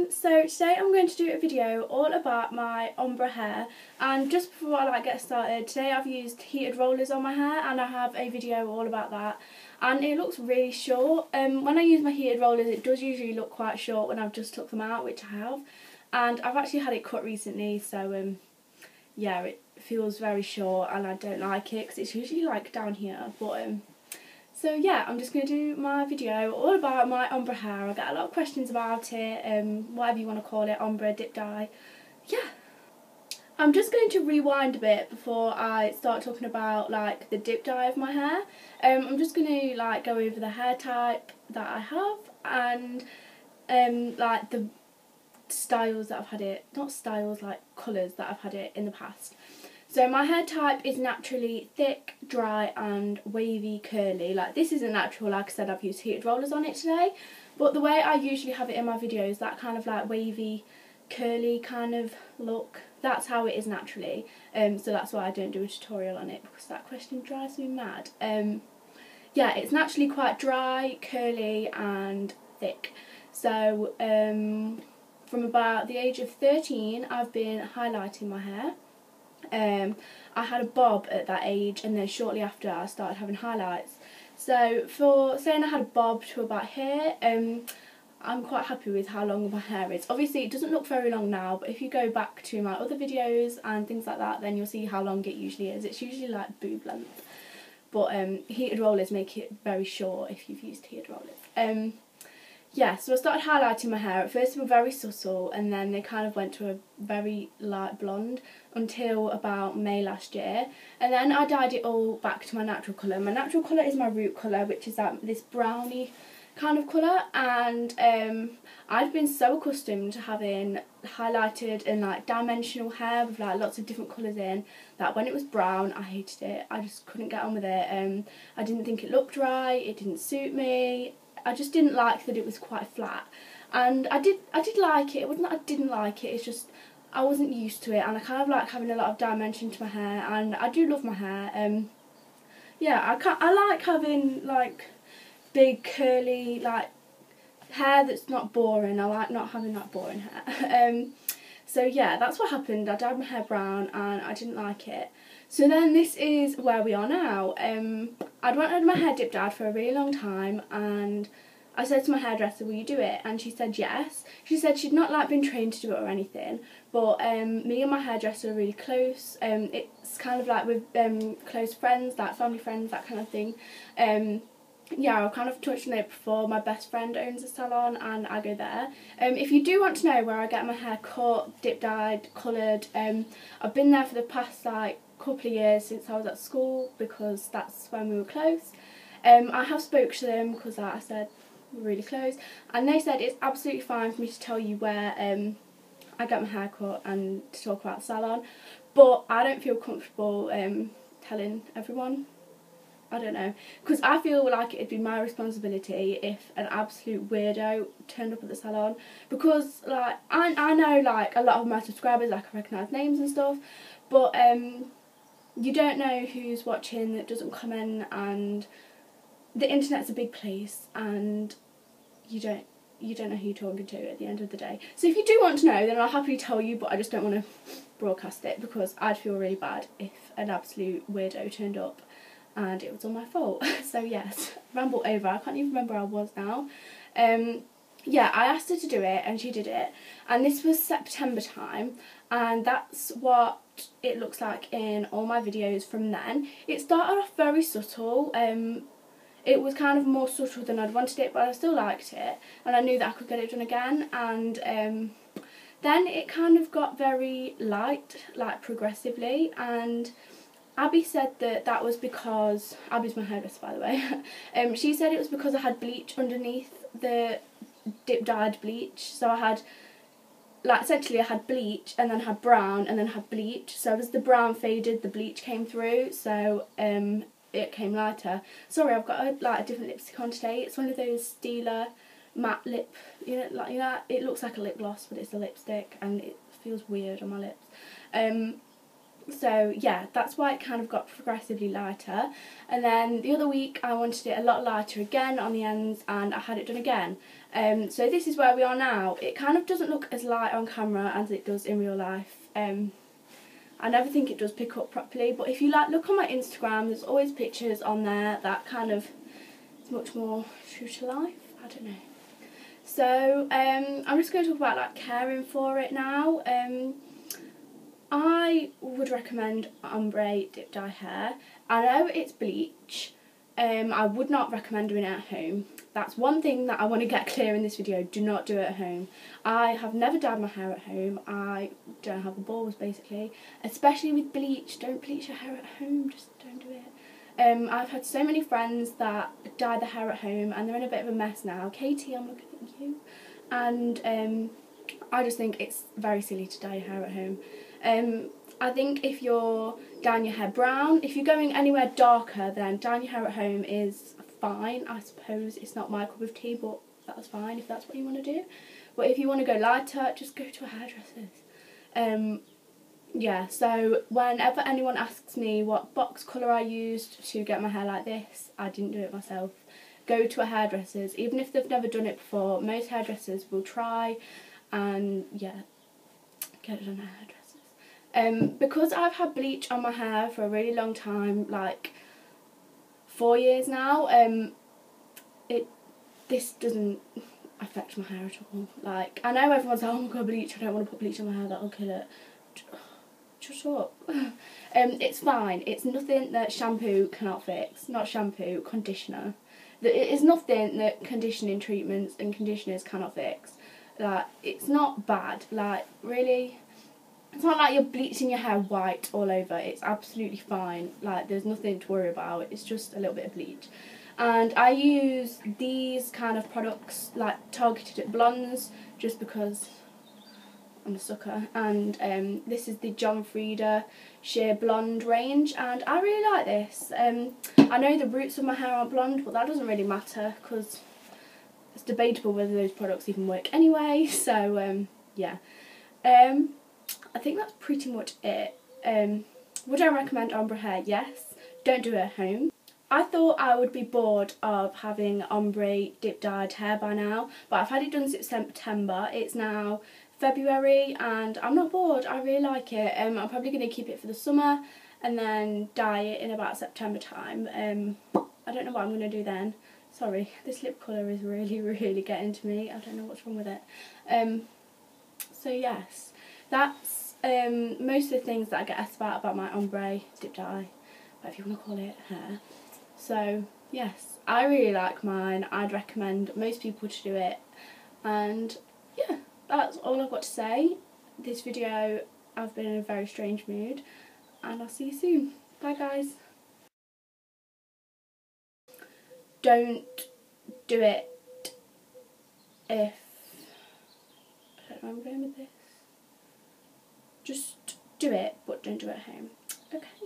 So today I'm going to do a video all about my ombre hair, and just before I get started, today I've used heated rollers on my hair and I have a video all about that, and it looks really short. When I use my heated rollers it does usually look quite short when I've just took them out, which I have, and I've actually had it cut recently, so yeah, it feels very short and I don't like it because it's usually like down here, but so yeah, I'm just going to do my video all about my ombre hair. I get a lot of questions about it, whatever you want to call it, ombre, dip dye, yeah. I'm just going to rewind a bit before I start talking about like the dip dye of my hair. I'm just going to like go over the hair type that I have and like the styles that I've had it, not styles, like colours that I've had it in the past. So my hair type is naturally thick, dry and wavy curly. Like this isn't natural, like I said, I've used heated rollers on it today, but the way I usually have it in my videos, that kind of like wavy, curly kind of look, that's how it is naturally. So that's why I don't do a tutorial on it, because that question drives me mad. Yeah, it's naturally quite dry, curly and thick. So from about the age of 13 I've been highlighting my hair. I had a bob at that age, and then shortly after I started having highlights. So for saying I had a bob to about here, I'm quite happy with how long my hair is. Obviously it doesn't look very long now, but if you go back to my other videos and things like that, then you'll see how long it usually is. It's usually like boob length, but heated rollers make it very short if you've used heated rollers. Yeah, so I started highlighting my hair. At first they were very subtle, and then they kind of went to a very light blonde until about May last year. And then I dyed it all back to my natural colour. My natural colour is my root colour, which is this browny kind of colour. And I've been so accustomed to having highlighted and like dimensional hair with like lots of different colours in, that when it was brown I hated it. I just couldn't get on with it. I didn't think it looked right, it didn't suit me. I just didn't like that it was quite flat, and I did like it. It wasn't that I didn't like it, it's just I wasn't used to it, and I kind of like having a lot of dimension to my hair, and I do love my hair. Yeah, I like having like big curly like hair that's not boring. I like not having that boring hair. So yeah, that's what happened. I dyed my hair brown and I didn't like it. So then this is where we are now. I'd wanted my hair dip dyed for a really long time, and I said to my hairdresser, will you do it? And she said yes. She said she'd not like been trained to do it or anything, but me and my hairdresser are really close. It's kind of like with close friends, like family friends, that kind of thing. Yeah, I've kind of touched on it before. My best friend owns a salon and I go there. If you do want to know where I get my hair cut, dip dyed, coloured, I've been there for the past like couple of years since I was at school, because that's when we were close. I have spoke to them because like I said, we're really close, and they said it's absolutely fine for me to tell you where I get my hair cut and to talk about the salon, but I don't feel comfortable telling everyone. I don't know, because I feel like it'd be my responsibility if an absolute weirdo turned up at the salon, because like I know like a lot of my subscribers, like I recognise names and stuff, but you don't know who's watching that doesn't comment, and the internet's a big place and you don't know who you're talking to at the end of the day. So if you do want to know, then I'll happily tell you, but I just don't want to broadcast it, because I'd feel really bad if an absolute weirdo turned up and it was all my fault. So yes, ramble over, I can't even remember where I was now. Yeah, I asked her to do it and she did it, and this was September time, and that's what it looks like in all my videos from then. It started off very subtle. It was kind of more subtle than I'd wanted it, but I still liked it, and I knew that I could get it done again. And then it kind of got very light, like progressively, and Abby said that was because, Abby's my hairdresser by the way, she said it was because I had bleach underneath the dip dyed bleach. So I had, like essentially I had bleach and then had brown and then had bleach, so as the brown faded the bleach came through, so it came lighter. Sorry, I've got a different lipstick on today. It's one of those Stila matte lip, you know, it looks like a lip gloss but it's a lipstick and it feels weird on my lips. So yeah, that's why it kind of got progressively lighter, and then the other week I wanted it a lot lighter again on the ends and I had it done again. So this is where we are now. It kind of doesn't look as light on camera as it does in real life. I never think it does pick up properly, but if you look on my Instagram, there's always pictures on there that kind of is much more true to life. I don't know. So I'm just going to talk about caring for it now. I would recommend Ombre DipDye hair. I know it's bleach. I would not recommend doing it at home. That's one thing that I want to get clear in this video. Do not do it at home. I have never dyed my hair at home. I don't have the balls, basically. Especially with bleach. Don't bleach your hair at home. Just don't do it. I've had so many friends that dye their hair at home and they're in a bit of a mess now. Katie, I'm looking at you. And I just think it's very silly to dye your hair at home. I think if you're dyeing your hair brown, if you're going anywhere darker, then dyeing your hair at home is fine. I suppose it's not my cup of tea, but that's fine if that's what you want to do. But if you want to go lighter, just go to a hairdresser's. Yeah, so whenever anyone asks me what box colour I used to get my hair like this, I didn't do it myself. Go to a hairdresser's. Even if they've never done it before, most hairdressers will try and, yeah, get it done at hairdressers. Because I've had bleach on my hair for a really long time, like 4 years now, this doesn't affect my hair at all. Like, I know everyone's like, oh my god, bleach, I don't want to put bleach on my hair, that'll kill it. Shut up. It's fine. It's nothing that shampoo cannot fix. Not shampoo, conditioner. It is nothing that conditioning treatments and conditioners cannot fix. Like, it's not bad. Like, really, it's not like you're bleaching your hair white all over. It's absolutely fine. Like, there's nothing to worry about. It's just a little bit of bleach. And I use these kind of products, like targeted at blondes, just because I'm a sucker. And this is the John Frieda Sheer Blonde range, and I really like this. I know the roots of my hair aren't blonde, but that doesn't really matter because it's debatable whether those products even work anyway. So yeah, I think that's pretty much it. Would I recommend ombre hair? Yes. Don't do it at home. I thought I would be bored of having ombre dip dyed hair by now, but I've had it done since September. It's now February and I'm not bored. I really like it. I'm probably going to keep it for the summer and then dye it in about September time. I don't know what I'm going to do then. Sorry, this lip colour is really getting to me. I don't know what's wrong with it. So yes, that's most of the things that I get asked about my ombre dip dye, whatever you want to call it, hair. So yes, I really like mine. I'd recommend most people to do it, and yeah, that's all I've got to say. This video, I've been in a very strange mood, and I'll see you soon. Bye guys. Don't do it if, I don't know where I'm going with this. Just do it, but don't do it at home. Okay.